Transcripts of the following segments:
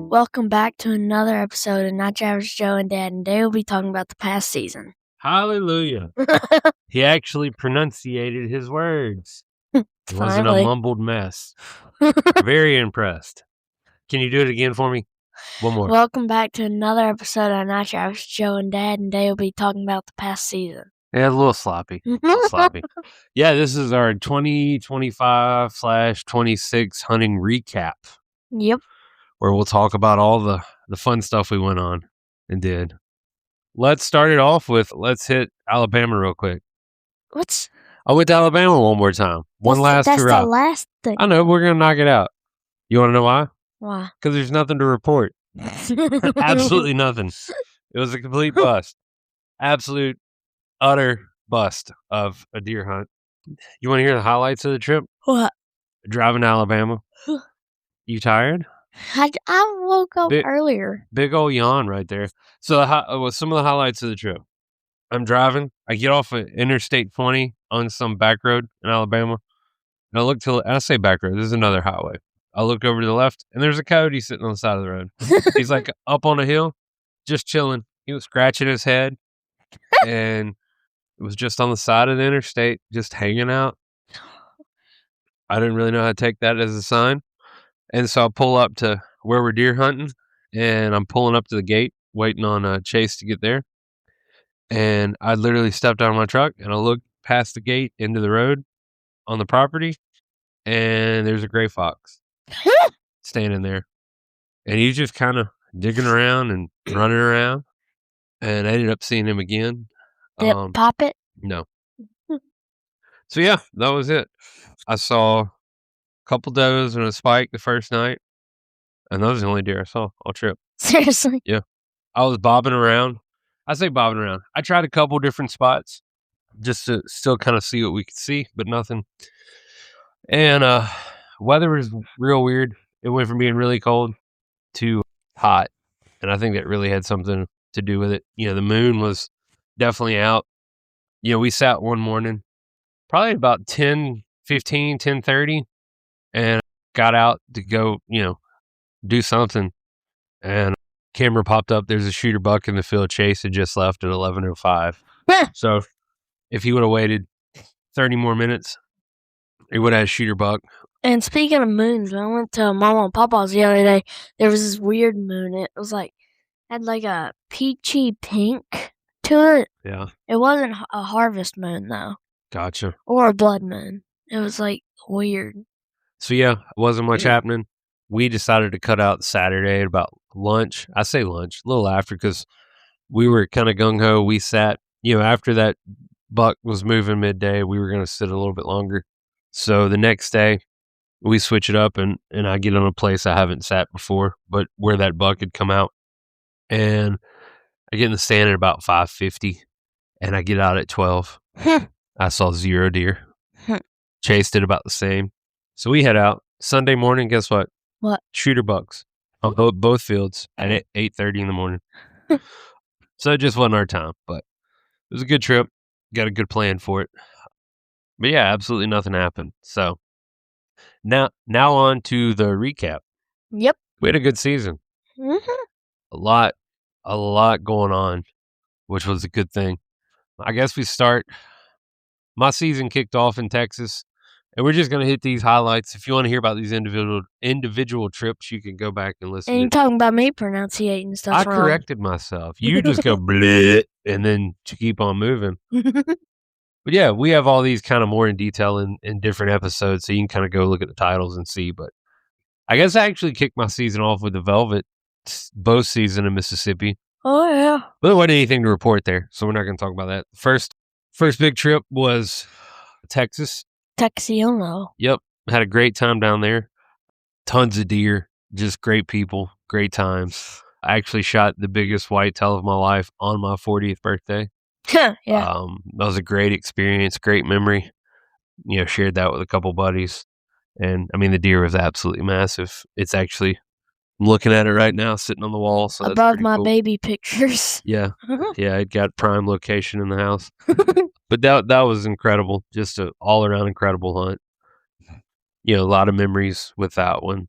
Welcome back to another episode of Not Your Average Joe and Dad, and today we'll be talking about the past season. Hallelujah. He actually pronunciated his words. It wasn't a mumbled mess. Very impressed. Can you do it again for me? One more. Welcome back to another episode of Not Your Average Joe and Dad, and today we'll be talking about the past season. Yeah, a little sloppy. Yeah, this is our 2025/26 hunting recap. Yep. Where we'll talk about all the fun stuff we went on and did. Let's start it off with, let's hit Alabama real quick. I went to Alabama one more time. That's the last thing. I know, we're going to knock it out. You want to know why? Why? Because there's nothing to report. Absolutely nothing. It was a complete bust. Absolute, utter bust of a deer hunt. You want to hear the highlights of the trip? What? Driving to Alabama. You tired? I woke up earlier. Big old yawn right there. So some of the highlights of the trip. I'm driving. I get off of Interstate 20 on some back road in Alabama. And I look I say back road. This is another highway. I look over to the left, and there's a coyote sitting on the side of the road. He's like up on a hill, just chilling. He was scratching his head, and it was just on the side of the interstate, just hanging out. I didn't really know how to take that as a sign. And so I pull up to where we're deer hunting, and I'm pulling up to the gate, waiting on Chase to get there. And I literally stepped out of my truck, and I looked past the gate into the road on the property, and there's a gray fox standing there. And he's just kind of digging around and running around, and I ended up seeing him again. Did it pop it? No. So, yeah, that was it. I saw couple does and a spike the first night, and those are the only deer I saw all trip. Seriously? Yeah. I was bobbing around. I say bobbing around. I tried a couple different spots just to still kind of see what we could see, but nothing. And weather was real weird. It went from being really cold to hot, and I think that really had something to do with it. The moon was definitely out. We sat one morning, probably about 10:30, and got out to go, do something. And camera popped up. There's a shooter buck in the field. Chase had just left at 11:05. So if he would have waited 30 more minutes, he would have had a shooter buck. And speaking of moons, when I went to Mama and Papa's the other day, there was this weird moon. It was had like a peachy pink to it. Yeah. It wasn't a harvest moon, though. Gotcha. Or a blood moon. It was weird. So, yeah, wasn't much happening. We decided to cut out Saturday at about lunch. I say lunch, a little after, because we were kind of gung-ho. We sat, after that buck was moving midday, we were going to sit a little bit longer. So the next day, we switch it up, and I get on a place I haven't sat before, but where that buck had come out. And I get in the stand at about 5:50, and I get out at 12. I saw 0 deer. Chase did about the same. So we head out. Sunday morning, guess what? What? Shooter bucks on both fields at 8:30 in the morning. So it just wasn't our time, but it was a good trip. Got a good plan for it. But yeah, absolutely nothing happened. So now on to the recap. Yep. We had a good season. Mm-hmm. A lot going on, which was a good thing. I guess my season kicked off in Texas. And we're just going to hit these highlights. If you want to hear about these individual trips, you can go back and listen. And you're talking about me pronunciating stuff wrong. I corrected myself. You just go bleh, and then keep on moving. But yeah, we have all these kind of more in detail in different episodes, so you can kind of go look at the titles and see. But I guess I actually kicked my season off with the Velvet bow season in Mississippi. Oh, yeah. But there wasn't anything to report there, so we're not going to talk about that. First big trip was Texas. Texiono. Yep. Had a great time down there. Tons of deer. Just great people. Great times. I actually shot the biggest whitetail of my life on my 40th birthday. Yeah. That was a great experience. Great memory. Shared that with a couple buddies. And, the deer was absolutely massive. It's actually, I'm looking at it right now, sitting on the wall. So above my baby pictures. Yeah. Yeah, it got prime location in the house. But that was incredible. Just an all-around incredible hunt. a lot of memories with that one.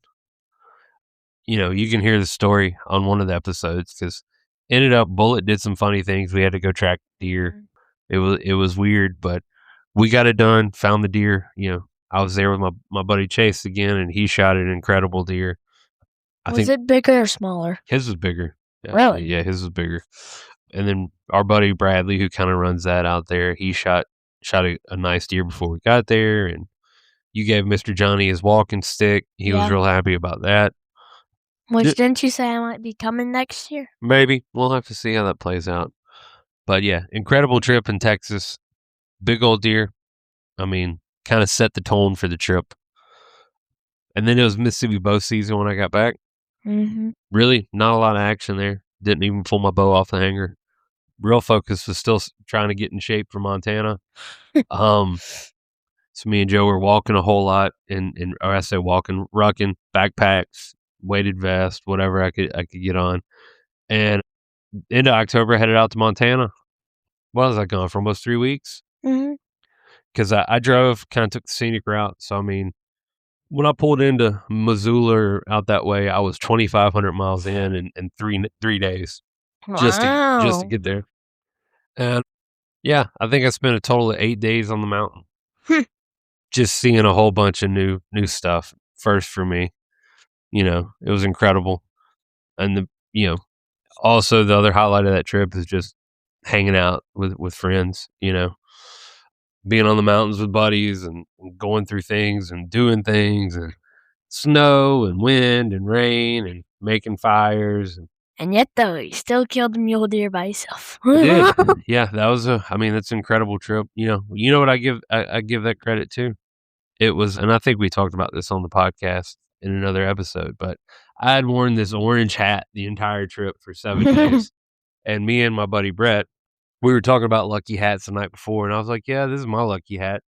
You can hear the story on one of the episodes because ended up Bullet did some funny things. We had to go track deer. Mhm. It was weird, but we got it done. Found the deer. I was there with my buddy Chase again, and he shot an incredible deer. I Was think it bigger or smaller? his was bigger. Really? Yeah, his was bigger. And then our buddy Bradley, who kind of runs that out there, he shot a nice deer before we got there, and you gave Mr. Johnny his walking stick. He was Yeah. real happy about that. Which didn't you say I might be coming next year? Maybe we'll have to see how that plays out. But yeah, incredible trip in Texas. Big old deer. I mean, kind of set the tone for the trip. And then it was Mississippi bow season when I got back. Mm-hmm. Really, not a lot of action there. Didn't even pull my bow off the hanger. Real focus was still trying to get in shape for Montana. So me and Joe were walking a whole lot, or I say walking, rucking, backpacks, weighted vest, whatever I could get on. And into October, headed out to Montana. What was I gone for almost 3 weeks? Mm-hmm. Because I drove, kind of took the scenic route. So I mean, when I pulled into Missoula or out that way, I was 2,500 miles in 3 days just to Wow. get there. And yeah, I think I spent a total of 8 days on the mountain, just seeing a whole bunch of new stuff. First for me, it was incredible. And also the other highlight of that trip is just hanging out with friends. Being on the mountains with buddies and going through things and doing things and snow and wind and rain and making fires. And yet, though, you still killed a mule deer by yourself. I did. Yeah, that was that's an incredible trip. You know what I give that credit to? It was, and I think we talked about this on the podcast in another episode, but I had worn this orange hat the entire trip for 7 days. And me and my buddy Brett, we were talking about lucky hats the night before, and I was like, "Yeah, this is my lucky hat."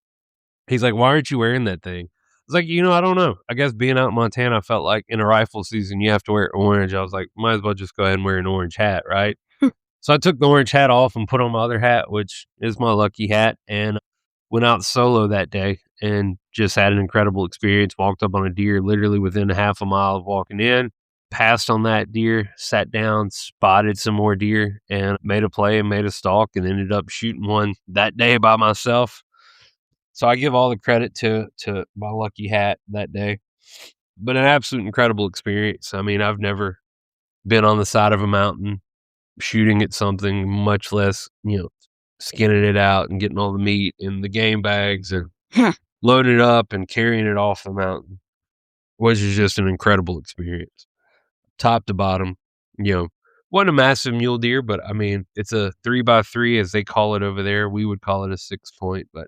He's like, "Why aren't you wearing that thing?" I was like, I don't know. I guess being out in Montana, I felt like in a rifle season, you have to wear orange. I was like, might as well just go ahead and wear an orange hat, right? So I took the orange hat off and put on my other hat, which is my lucky hat, and went out solo that day and just had an incredible experience. Walked up on a deer literally within a half a mile of walking in, passed on that deer, sat down, spotted some more deer, and made a play and made a stalk and ended up shooting one that day by myself. So I give all the credit to my lucky hat that day. But an absolute incredible experience. I mean, I've never been on the side of a mountain shooting at something, much less, skinning it out and getting all the meat in the game bags and loading it up and carrying it off the mountain, which is just an incredible experience. Top to bottom, wasn't a massive mule deer, but I mean, it's a 3x3 as they call it over there. We would call it a 6-point, but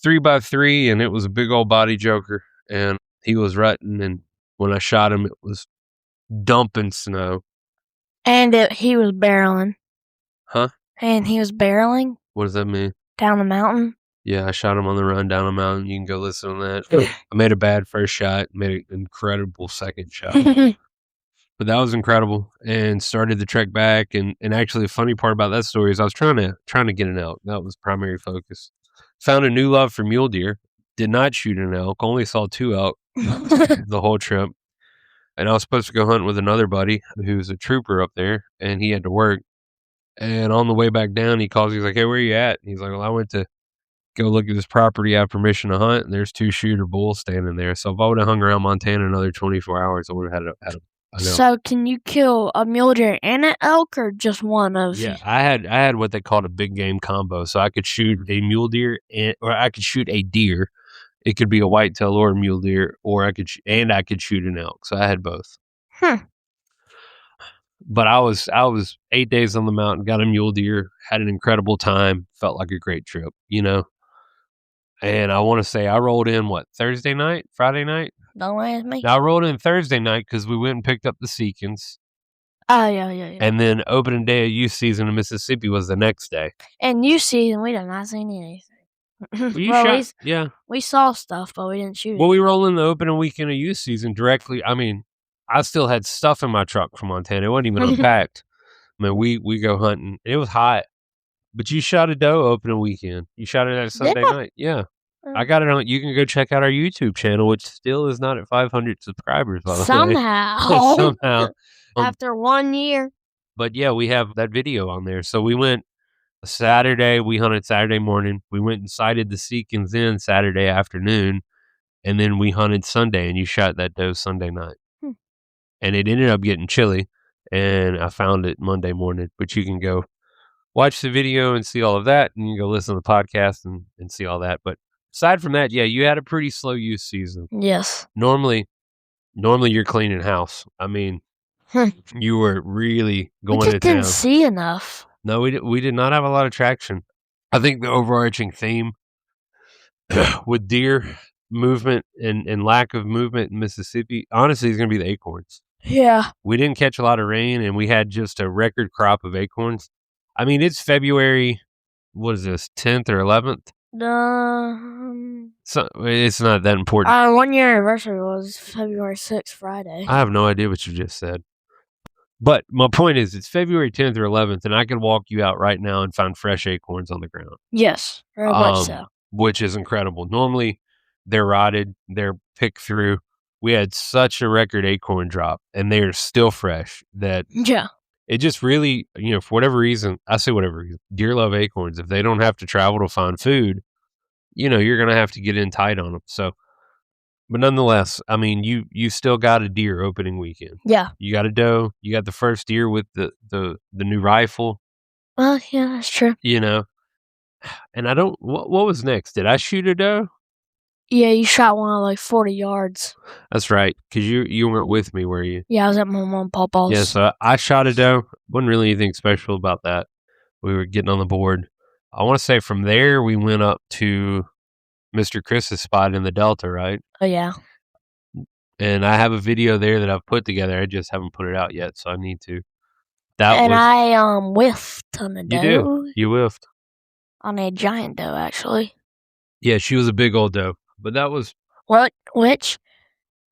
3x3, and it was a big old body joker, and he was rutting, and when I shot him, it was dumping snow. And he was barreling. Huh? And he was barreling What does that mean? down the mountain. Yeah, I shot him on the run down a mountain. You can go listen to that. I made a bad first shot, made an incredible second shot. But that was incredible, and started the trek back. And actually, the funny part about that story is I was trying to get an elk. That was primary focus. Found a new love for mule deer. Did not shoot an elk. Only saw 2 elk the whole trip. And I was supposed to go hunt with another buddy who's a trooper up there, and he had to work. And on the way back down, he calls. He's like, "Hey, where you at?" And he's like, "Well, I went to go look at this property. I have permission to hunt, and there's 2 shooter bulls standing there. So if I would have hung around Montana another 24 hours, I would have had a So can you kill a mule deer and an elk, or just one of? Yeah, I had what they called a big game combo. So I could shoot a mule deer, or I could shoot a deer. It could be a whitetail or a mule deer, or I could shoot an elk. So I had both. But I was 8 days on the mountain, got a mule deer, had an incredible time, felt like a great trip, And I want to say I rolled in Thursday night, Friday night. Don't ask me. Now I rolled in Thursday night because we went and picked up the Seekins. Oh yeah. And then opening day of youth season in Mississippi was the next day. And youth season, we did not see anything. Yeah. We saw stuff, but we didn't shoot. Well, we rolled in the opening weekend of youth season directly. I mean, I still had stuff in my truck from Montana. It wasn't even unpacked. I mean, we go hunting. It was hot. But you shot a doe opening weekend. You shot it that Sunday night. Yeah. I got it on. You can go check out our YouTube channel, which still is not at 500 subscribers, by the way. Somehow. Somehow. After 1 year. But yeah, we have that video on there. So we went Saturday. We hunted Saturday morning. We went and sighted the Seekins in Saturday afternoon, and then we hunted Sunday. And you shot that doe Sunday night, and it ended up getting chilly. And I found it Monday morning. But you can go watch the video and see all of that, and you can go listen to the podcast and see all that. But aside from that, yeah, you had a pretty slow use season. Yes. Normally you're cleaning house. I mean, you were really We going just to town. didn't see enough. No, we did not have a lot of traction. I think the overarching theme with deer movement and lack of movement in Mississippi, honestly, is going to be the acorns. Yeah. We didn't catch a lot of rain, and we had just a record crop of acorns. I mean, it's February, what is this, 10th or 11th? So it's not that important. Our 1 year anniversary was February 6th, Friday. I have no idea what you just said. But my point is, it's February 10th or 11th, and I could walk you out right now and find fresh acorns on the ground. Yes, very much so. Which is incredible. Normally, they're rotted, they're picked through. We had such a record acorn drop, and they are still fresh that it just really, for whatever reason, I say whatever reason, deer love acorns. If they don't have to travel to find food, you're going to have to get in tight on them. So, but nonetheless, I mean, you still got a deer opening weekend. Yeah. You got a doe. You got the first deer with the new rifle. Well, yeah, that's true. And I don't. What was next? Did I shoot a doe? Yeah, you shot one at like 40 yards. That's right, because you weren't with me, were you? Yeah, I was at my mom and papa's. Yeah, so I shot a doe. Wasn't really anything special about that. We were getting on the board. I want to say from there we went up to Mr. Chris's spot in the Delta, right? Oh, yeah. And I have a video there that I've put together. I just haven't put it out yet, so I need to. I whiffed on a doe. You do. You whiffed. On a giant doe, actually. Yeah, she was a big old doe. But that was... Which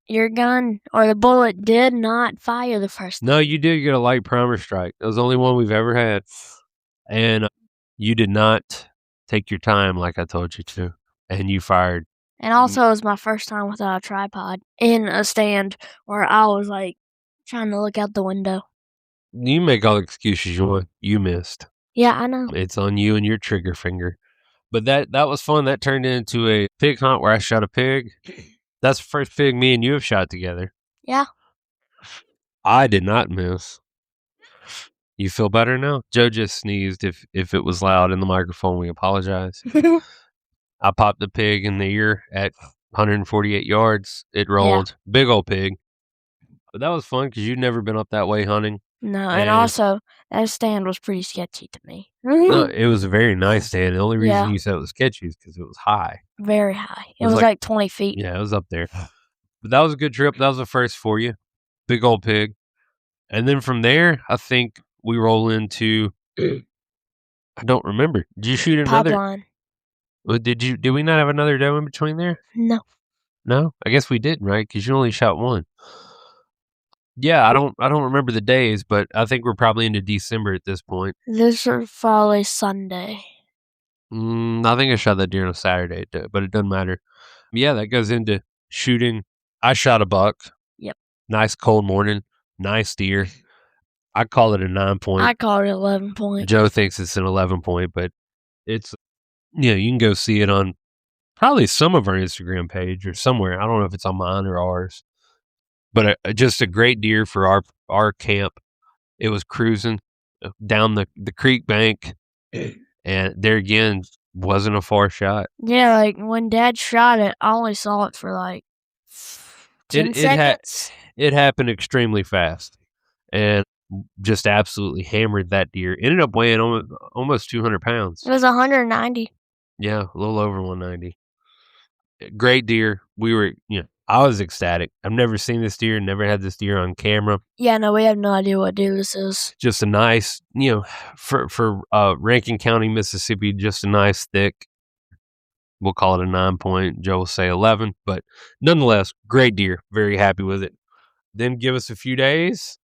your gun or the bullet did not fire the first time. No, you did get a light primer strike. That was the only one we've ever had. And you did not take your time like I told you to. And you fired. And also, it was my first time without a tripod in a stand where I was like trying to look out the window. You make all the excuses you want. You missed. Yeah, I know. It's on you and your trigger finger. But that was fun. That turned into a pig hunt where I shot a pig. That's the first pig me and you have shot together. Yeah. I did not miss. You feel better now? Joe just sneezed. If it was loud in the microphone, we apologize. I popped the pig in the ear at 148 yards. It rolled. Yeah. Big old pig. But that was fun because you'd never been up that way hunting. No, and also that stand was pretty sketchy to me. No, it was a very nice stand. The only reason you said it was sketchy is because it was high. Very high. It was like 20 feet. Yeah, it was up there. But that was a good trip. That was the first for you. Big old pig. And then from there, I think we roll into... I don't remember. Did you shoot another? Pipeline. Did we not have another doe in between there? No. No? I guess we didn't, right? Because you only shot one. Yeah, I don't remember the days, but I think we're probably into December at this point. This is probably Sunday. I think I shot that deer on a Saturday, but it doesn't matter. Yeah, that goes into shooting. I shot a buck. Yep. Nice cold morning. Nice deer. I call it a 9 point. I call it 11 point. Joe thinks it's an 11 point, but it's, you can go see it on probably some of our Instagram page or somewhere. I don't know if it's on mine or ours. But just a great deer for our camp. It was cruising down the creek bank, and there again wasn't a far shot. Yeah, like when Dad shot it, I only saw it for like 10 seconds. It happened extremely fast, and just absolutely hammered that deer. Ended up weighing almost 200 pounds. It was 190. Yeah, a little over 190. Great deer. We were, I was ecstatic. I've never seen this deer, never had this deer on camera. Yeah, no, we have no idea what deer this is. Just a nice, for Rankin County, Mississippi, just a nice thick, we'll call it a 9 point. Joe will say 11, but nonetheless, great deer. Very happy with it. Then give us a few days.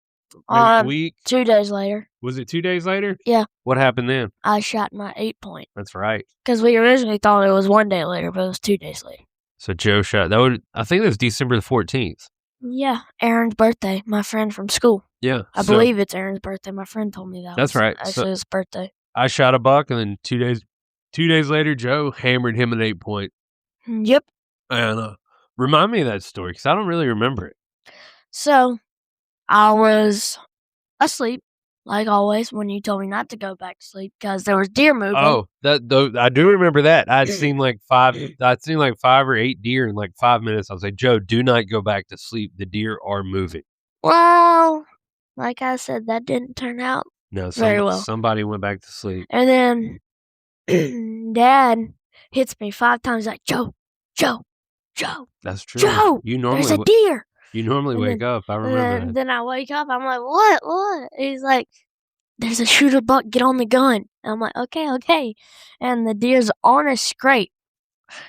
week? 2 days later. Was it 2 days later? Yeah. What happened then? I shot my 8-point. That's right. Because we originally thought it was 1 day later, but it was 2 days later. So Joe shot. I think that was December the 14th. Yeah, Aaron's birthday. My friend from school. Yeah. I believe it's Aaron's birthday. My friend told me that. That's right. Actually, his birthday. I shot a buck, and then 2 days later, Joe hammered him an 8-point. Yep. And remind me of that story because I don't really remember it. So, I was asleep, like always, when you told me not to go back to sleep because there was deer moving. Oh, I do remember that. I'd seen like 5 or 8 deer in like 5 minutes. I was like, Joe, do not go back to sleep. The deer are moving. Well, like I said, that didn't turn out very well. Somebody went back to sleep. And then Dad hits me 5 times like, Joe. That's true. Joe, there's a deer. You normally wake up. I remember that. Then I wake up. I'm like, what? He's like, there's a shooter buck. Get on the gun. And I'm like, okay. And the deer's on a scrape.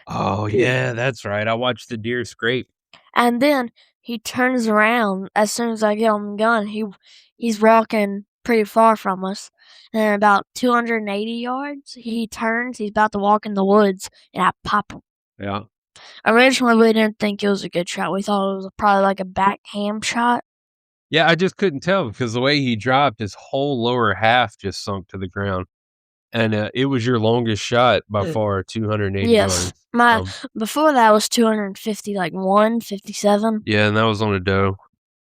Oh, yeah, that's right. I watched the deer scrape. And then he turns around as soon as I get on the gun. He's walking pretty far from us. And about 280 yards, he turns. He's about to walk in the woods, and I pop him. Yeah. Originally, we didn't think it was a good shot. We thought it was probably like a back ham shot. Yeah, I just couldn't tell because the way he dropped, his whole lower half just sunk to the ground. And it was your longest shot by far, 280 yards. Yes. Before that was 250, like 157. Yeah, and that was on a doe.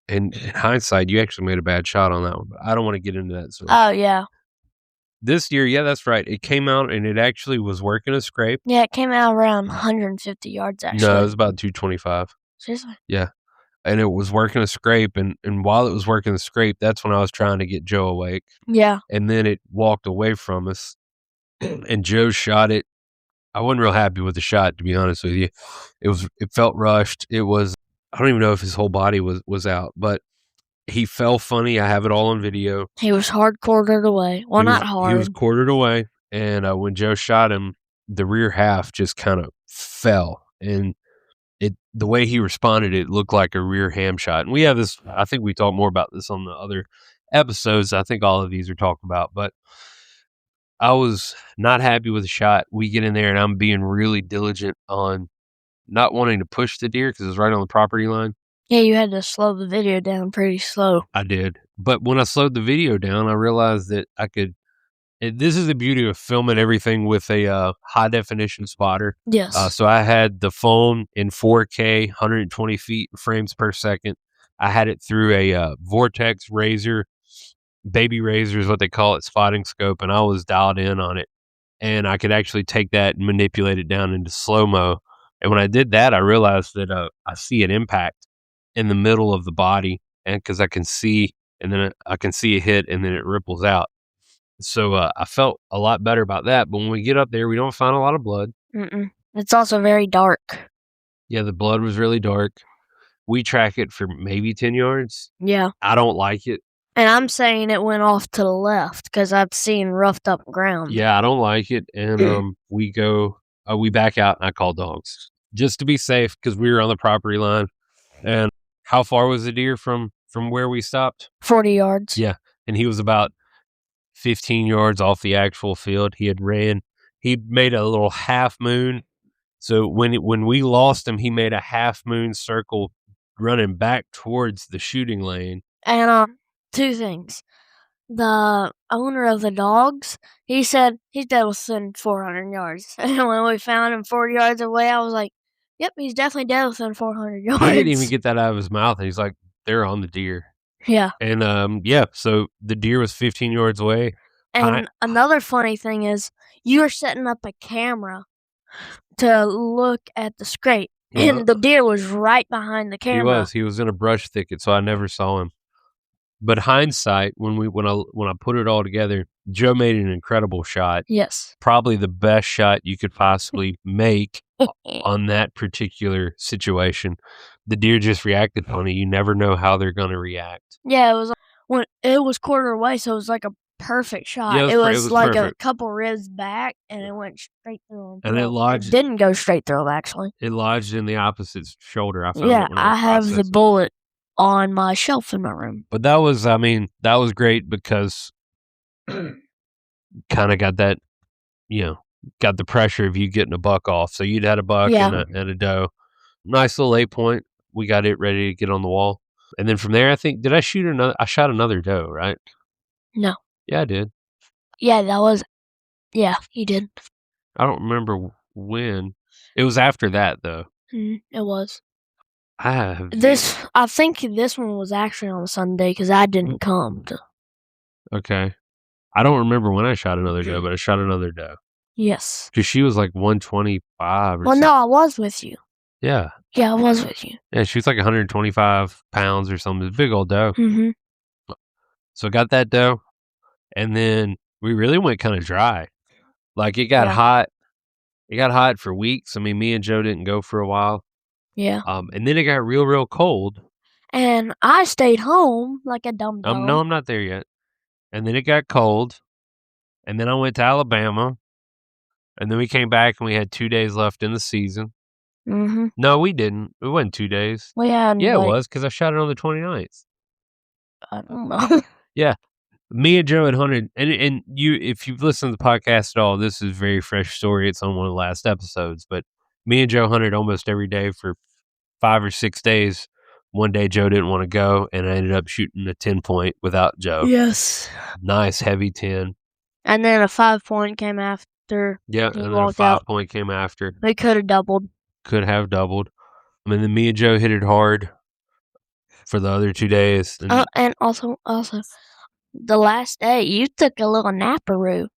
And in hindsight, you actually made a bad shot on that one. But I don't want to get into that. So. Oh, yeah. This year, yeah, that's right. It came out and it actually was working a scrape. Yeah, it came out around 150 yards, actually. No, it was about 225. Seriously? Yeah. And it was working a scrape. And while it was working the scrape, that's when I was trying to get Joe awake. Yeah. And then it walked away from us. And Joe shot it. I wasn't real happy with the shot, to be honest with you. It felt rushed. I don't even know if his whole body was out, but he fell funny. I have it all on video. He was hard quartered away. Well, not hard. He was quartered away. And when Joe shot him, the rear half just kind of fell. And the way he responded, it looked like a rear ham shot. And we have this, I think we talk more about this on the other episodes. I think all of these are talked about. But I was not happy with the shot. We get in there, and I'm being really diligent on not wanting to push the deer because it's right on the property line. Yeah, you had to slow the video down pretty slow. I did. But when I slowed the video down, I realized that I could. This is the beauty of filming everything with a high-definition spotter. Yes. So I had the phone in 4K, 120 frames per second. I had it through a Vortex Razor. Baby Razor is what they call it, spotting scope, and I was dialed in on it. And I could actually take that and manipulate it down into slow-mo. And when I did that, I realized that I see an impact in the middle of the body, and because I can see, and then I can see a hit, and then it ripples out. So I felt a lot better about that. But when we get up there, we don't find a lot of blood. It's also very dark. Yeah, the blood was really dark. We track it for maybe 10 yards. Yeah. I don't like it. And I'm saying it went off to the left because I've seen roughed up ground. Yeah, I don't like it. And we back out, and I call dogs just to be safe because we were on the property line. And how far was the deer from where we stopped? 40 yards. Yeah, and he was about 15 yards off the actual field. He made a little half moon. So when we lost him, he made a half moon circle running back towards the shooting lane. And 2 things. The owner of the dogs, he said he's dead within 400 yards. And when we found him 40 yards away, I was like, yep, he's definitely dead within 400 yards. He didn't even get that out of his mouth. And he's like, they're on the deer. Yeah. And so the deer was 15 yards away. And another funny thing is you were setting up a camera to look at the scrape. And the deer was right behind the camera. He was in a brush thicket, so I never saw him. But hindsight, when I put it all together, Joe made an incredible shot. Yes. Probably the best shot you could possibly make on that particular situation. The deer just reacted funny. You never know how they're going to react. Yeah, it was quarter away, so it was like a perfect shot. Yeah, it was like perfect. A couple ribs back, and it went straight through him. And it lodged. It didn't go straight through him, actually. It lodged in the opposite shoulder. I have the bullet on my shelf in my room. But that was great because kind of got that, got the pressure of you getting a buck off. So you'd had a buck Yeah. and a doe. Nice little 8-point. We got it ready to get on the wall. And then from there, I think, I shot another doe, right? No. Yeah, I did. Yeah, you did. I don't remember when. It was after that, though. It was. I think this one was actually on Sunday because I didn't come. Okay. I don't remember when I shot another doe, but I shot another doe. Yes. Because she was like 125 or Well, something. no, I was with you. Yeah. Yeah, I was with you. Yeah, she was like 125 pounds or something. It's a big old doe. Mm-hmm. So I got that doe, and then we really went kind of dry. Like, it got hot. It got hot for weeks. I mean, me and Joe didn't go for a while. Yeah. And then it got real, real cold. And I stayed home like a dumb dog. No, I'm not there yet. And then it got cold. And then I went to Alabama. And then we came back and we had 2 days left in the season. Mm-hmm. No, we didn't. It wasn't 2 days. We had Yeah, it was, because I shot it on the 29th. I don't know. Yeah. Me and Joe had hunted, and you, if you've listened to the podcast at all, this is a very fresh story. It's on one of the last episodes, but me and Joe hunted almost every day for 5 or 6 days. One day Joe didn't want to go, and I ended up shooting a 10-point without Joe. Yes. Nice, heavy 10. And then a 5-point came after. Yeah, and then a 5-point came after. They could have doubled. Could have doubled. I mean, then me and Joe hit it hard for the other 2 days. And also, the last day, you took a little naparoo.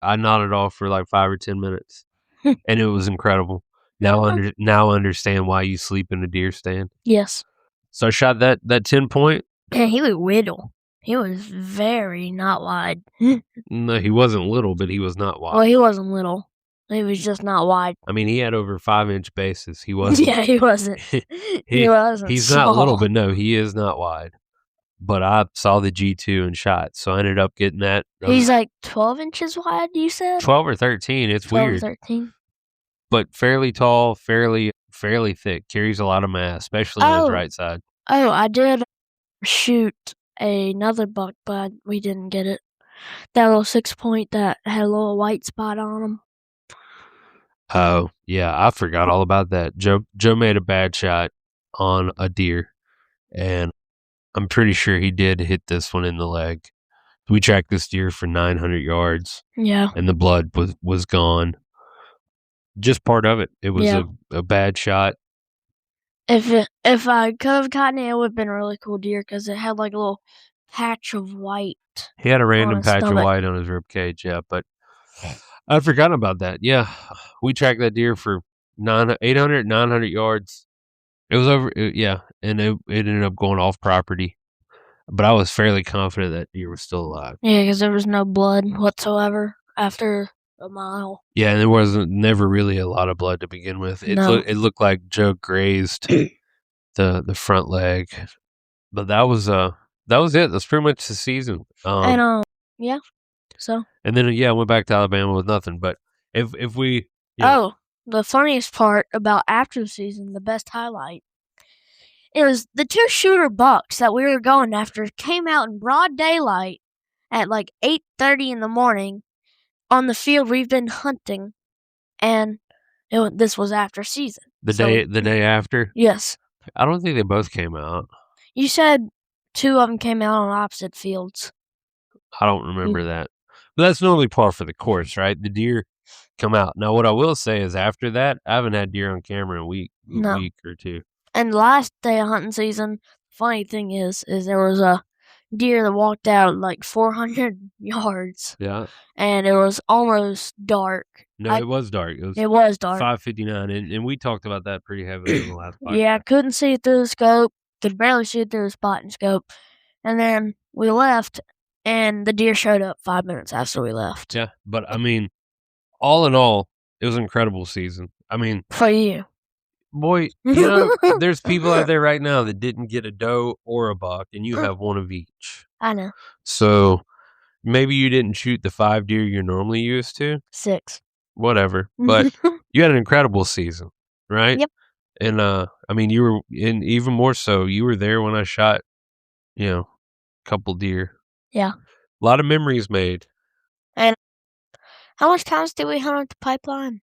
I nodded off for like 5 or 10 minutes, and it was incredible. Now I understand why you sleep in a deer stand. Yes. So I shot that 10-point. And he was little. He was very not wide. No, he wasn't little, but he was not wide. Well, he wasn't little. He was just not wide. I mean, he had over 5-inch bases. He wasn't. Yeah, he wasn't. He wasn't. He's small. not little, but no, he is not wide. But I saw the G2 and shot, so I ended up getting that. He's like 12 inches wide, you said? 12 or 13. It's 12 weird. or 13. But fairly tall, fairly thick. Carries a lot of mass, especially on his right side. Oh, I did shoot another buck, but we didn't get it. That little 6-point that had a little white spot on him. Oh, yeah, I forgot all about that. Joe made a bad shot on a deer, and I'm pretty sure he did hit this one in the leg. We tracked this deer for 900 yards. Yeah. And the blood was gone. Just part of it. It was a bad shot. If I could have gotten it, it would have been a really cool deer because it had like a little patch of white. He had a random patch of white on his rib cage, yeah, but I'd forgotten about that. Yeah, we tracked that deer for 800, 900 yards. It was over, and it ended up going off property. But I was fairly confident that deer was still alive. Yeah, because there was no blood whatsoever after a mile. Yeah, and there wasn't never really a lot of blood to begin with. It looked like Joe grazed the front leg, but that was it. That's pretty much the season. Yeah. So. And then I went back to Alabama with nothing. But if we the funniest part about after the season, the best highlight, it was the 2 shooter bucks that we were going after came out in broad daylight at like 8:30 in the morning on the field we've been hunting, and this was after season. The day after? Yes. I don't think they both came out. You said 2 of them came out on opposite fields. I don't remember that. But that's normally par for the course, right? The deer come out. Now, what I will say is after that, I haven't had deer on camera in a week or two. And the last day of hunting season, funny thing is there was a deer that walked out like 400 yards. Yeah. And it was almost dark. No, it was dark. It was dark. 5:59, and we talked about that pretty heavily in the last podcast. Yeah, couldn't see it through the scope. Could barely see it through the spotting scope. And then we left, and the deer showed up 5 minutes after we left. Yeah, but I mean, all in all, it was an incredible season. I mean, for you. Boy, there's people out there right now that didn't get a doe or a buck, and you have one of each. I know. So maybe you didn't shoot the 5 deer you're normally used to. 6. Whatever. But you had an incredible season, right? Yep. And I mean, you were, and even more so, you were there when I shot, a couple deer. Yeah. A lot of memories made. And how much times did we hunt at the pipeline?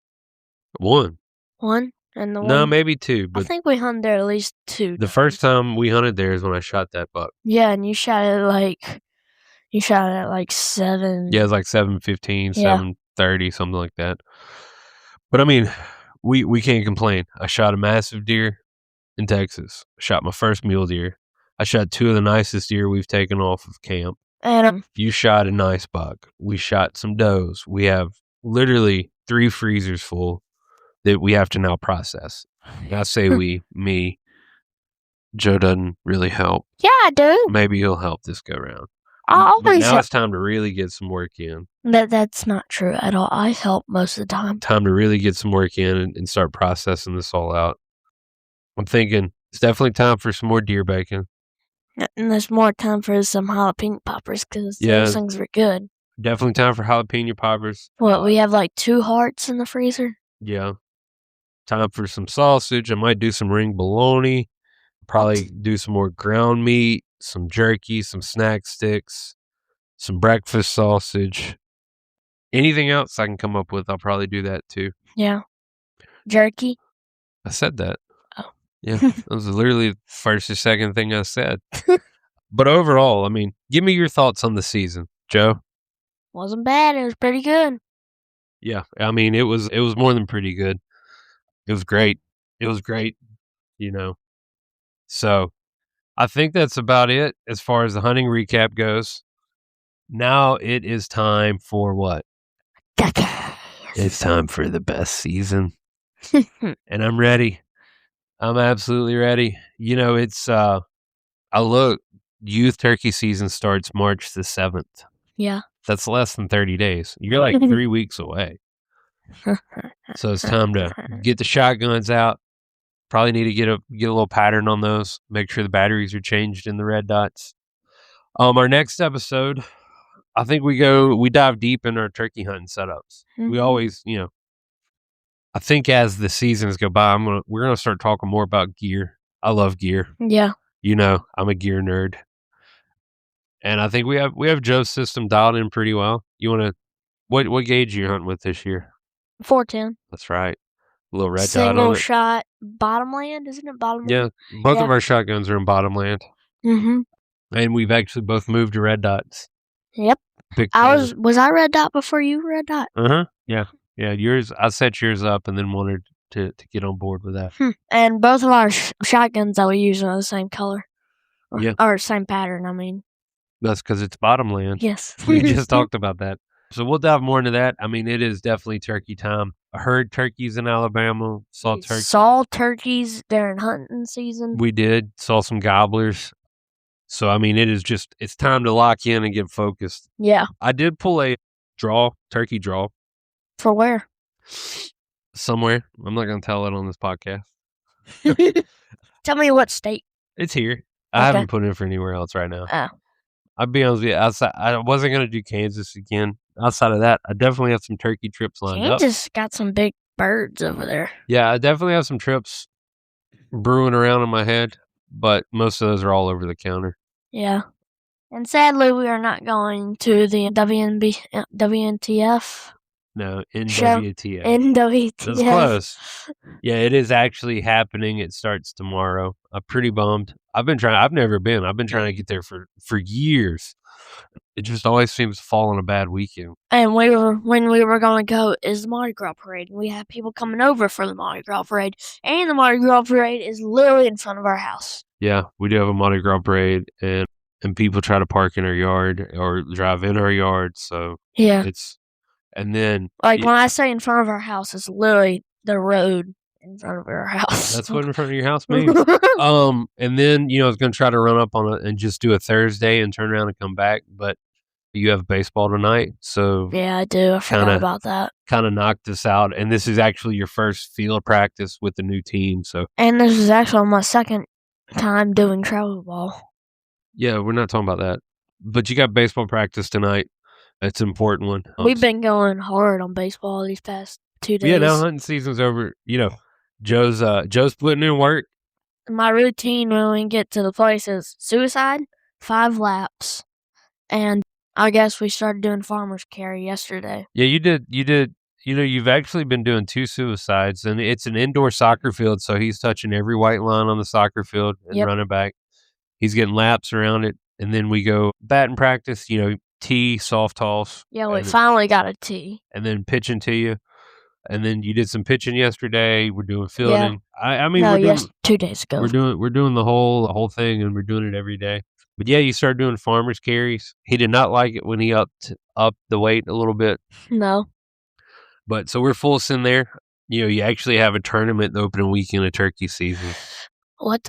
One. One? And the No, one maybe two, I but think we hunted there at least 2 the times. first time we hunted there is when I shot that buck. Yeah, and you shot it at like 7. Yeah, it was like 7:15, Yeah. 7:30, something like that. But I mean, we can't complain. I shot a massive deer in Texas. I shot my first mule deer. I shot 2 of the nicest deer we've taken off of camp. And You shot a nice buck. We shot some does. We have literally 3 freezers full that we have to now process. And I say we, me. Joe doesn't really help. yeah, I do. Maybe he'll help this go round. I But always now help. it's time to really get some work in. That's not true at all. I help most of the time. Time to really get some work in and start processing this all out. I'm thinking it's definitely time for some more deer bacon. And there's more time for some jalapeno poppers because Yeah. those things are good. Definitely time for jalapeno poppers. What, we have like 2 hearts in the freezer? Yeah. Time for some sausage. I might do some ring bologna. Probably do some more ground meat, some jerky, some snack sticks, some breakfast sausage. Anything else I can come up with, I'll probably do that too. Yeah. Jerky? I said that. Oh. Yeah. That was literally the first or second thing I said. But overall, I mean, give me your thoughts on the season, Joe. Wasn't bad. It was pretty good. Yeah. I mean, it was more than pretty good. It was great. It was great, So I think that's about it as far as the hunting recap goes. Now it is time for what? It's time for the best season. And I'm ready. I'm absolutely ready. It's youth turkey season starts March the 7th. Yeah. That's less than 30 days. You're like 3 weeks away. So it's time to get the shotguns out. Probably need to get a little pattern on those. Make sure the batteries are changed in the red dots. Our next episode, I think we dive deep in our turkey hunting setups. We always, I think as the seasons go by, we're gonna start talking more about gear. I love gear. Yeah. I'm a gear nerd, and I think we have Joe's system dialed in pretty well. You want to what gauge are you hunting with this year? 410. That's right, a little red dot Single on it. shot bottomland, isn't it? Bottomland. Yeah, both of our shotguns are in bottomland. Mm-hmm. And we've actually both moved to red dots. Yep. Was I red dot before you red dot? Yeah. Yeah, yours. I set yours up and then wanted to get on board with that. And both of our shotguns that we use are the same color. Yeah. Or same pattern, I mean. That's because it's bottomland. Yes. We just talked about that. So we'll dive more into that. I mean, it is definitely turkey time. I heard turkeys in Alabama. Saw turkeys during hunting season. We did. Saw some gobblers. So, I mean, it's time to lock in and get focused. Yeah. I did pull a turkey draw. For where? Somewhere. I'm not going to tell it on this podcast. Tell me what state. It's here. I haven't put it in for anywhere else right now. Oh. I'll be honest with you. Outside, I wasn't going to do Kansas again. Outside of that, I definitely have some turkey trips lined up. Kansas got some big birds over there. Yeah, I definitely have some trips brewing around in my head, but most of those are all over the counter. Yeah. And sadly, we are not going to the WNTF. No, NWTF. NWTF. That's close. Yeah, it is actually happening. It starts tomorrow. I'm pretty bummed. I've never been. I've been trying to get there for years. It just always seems to fall on a bad weekend. And when we were going to go is the Mardi Gras parade. And we have people coming over for the Mardi Gras parade. And the Mardi Gras parade is literally in front of our house. Yeah, we do have a Mardi Gras parade, and people try to park in our yard or drive in our yard. So yeah, and then when I say in front of our house, it's literally the road in front of our house. That's what in front of your house means. And then I was going to try to run up on it and just do a Thursday and turn around and come back, but you have baseball tonight, so yeah, I do. I forgot about that. Kind of knocked us out, and this is actually your first field practice with the new team. So, and this is actually my second time doing travel ball. Yeah, we're not talking about that, but you got baseball practice tonight. It's an important one. We've been going hard on baseball these past 2 days. Yeah, now hunting season's over. Joe's putting in work. My routine when we get to the place is suicide, 5 laps, and I guess we started doing farmer's carry yesterday. Yeah, you did. You've actually been doing 2 suicides, and it's an indoor soccer field, so he's touching every white line on the soccer field and Yep. running back. He's getting laps around it, and then we go batting practice, tee, soft toss. Yeah, we finally got a tee. And then pitching to you. And then you did some pitching yesterday. We're doing fielding. Yeah. I mean, we're doing 2 days ago. We're doing the whole thing, and we're doing it every day. But yeah, you started doing farmers carries. He did not like it when he upped the weight a little bit. No. But so we're full send there. You actually have a tournament the opening weekend of turkey season. What?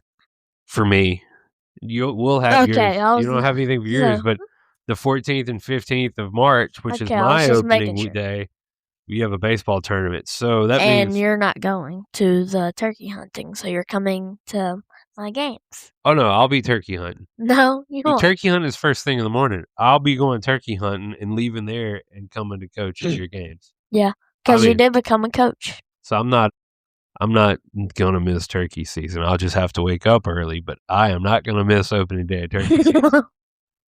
For me. We'll have yours. You don't have anything for yours, so, but the 14th and 15th of March, which is my opening day, you have a baseball tournament. So that means... And you're not going to the turkey hunting, so you're coming to my games. Oh, no, I'll be turkey hunting. No, you won't. Turkey hunting is first thing in the morning. I'll be going turkey hunting and leaving there and coming to coach at your games. Yeah, because you did become a coach. So I'm not going to miss turkey season. I'll just have to wake up early, but I am not going to miss opening day of turkey season.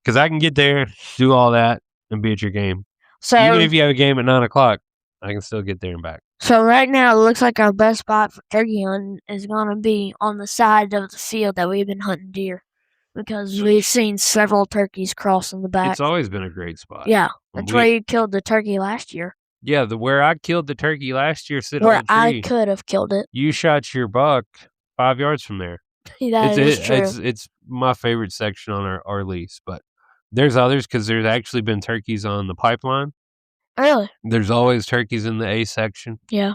Because I can get there, do all that, and be at your game. So even if you have a game at 9 o'clock, I can still get there and back. So right now, it looks like our best spot for turkey hunting is going to be on the side of the field that we've been hunting deer. Because we've seen several turkeys crossing the back. It's always been a great spot. Yeah, that's where you killed the turkey last year. Yeah, where I killed the turkey last year sitting on the tree. Where I could have killed it. You shot your buck 5 yards from there. That is true. It's my favorite section on our lease, but there's others because there's actually been turkeys on the pipeline. Really? There's always turkeys in the A section. Yeah.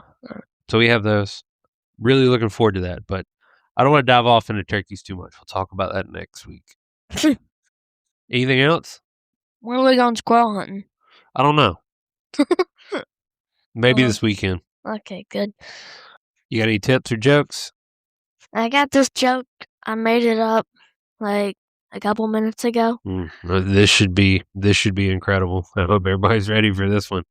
So we have those. Really looking forward to that, but I don't want to dive off into turkeys too much. We'll talk about that next week. Anything else? When are we going squirrel hunting? I don't know. Maybe this weekend. Okay, good. You got any tips or jokes? I got this joke. I made it up like a couple minutes ago. This should be incredible. I hope everybody's ready for this one.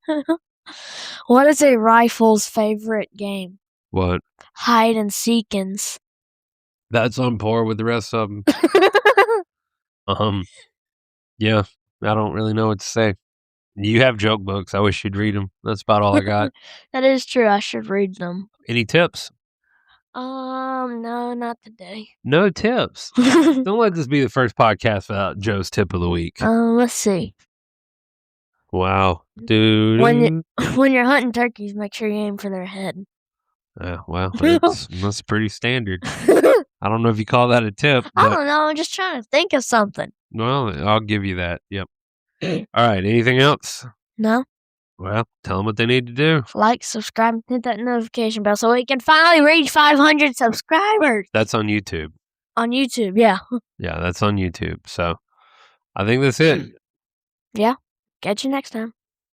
What is a rifle's favorite game? What? Hide and seekins. That's on par with the rest of them. Yeah, I don't really know what to say. You have joke books. I wish you'd read them. That's about all I got. That is true. I should read them. Any tips? No, not today. No tips. Don't let this be the first podcast without Joe's tip of the week. Let's see. Wow, dude. When you're hunting turkeys, make sure you aim for their head. Well, that's pretty standard. I don't know if you call that a tip. I don't know. I'm just trying to think of something. Well, I'll give you that. Yep. All right. Anything else? No. Well, tell them what they need to do. Like, subscribe, and hit that notification bell so we can finally reach 500 subscribers. That's on YouTube. On YouTube, yeah. Yeah, that's on YouTube. So I think that's it. Yeah. Catch you next time.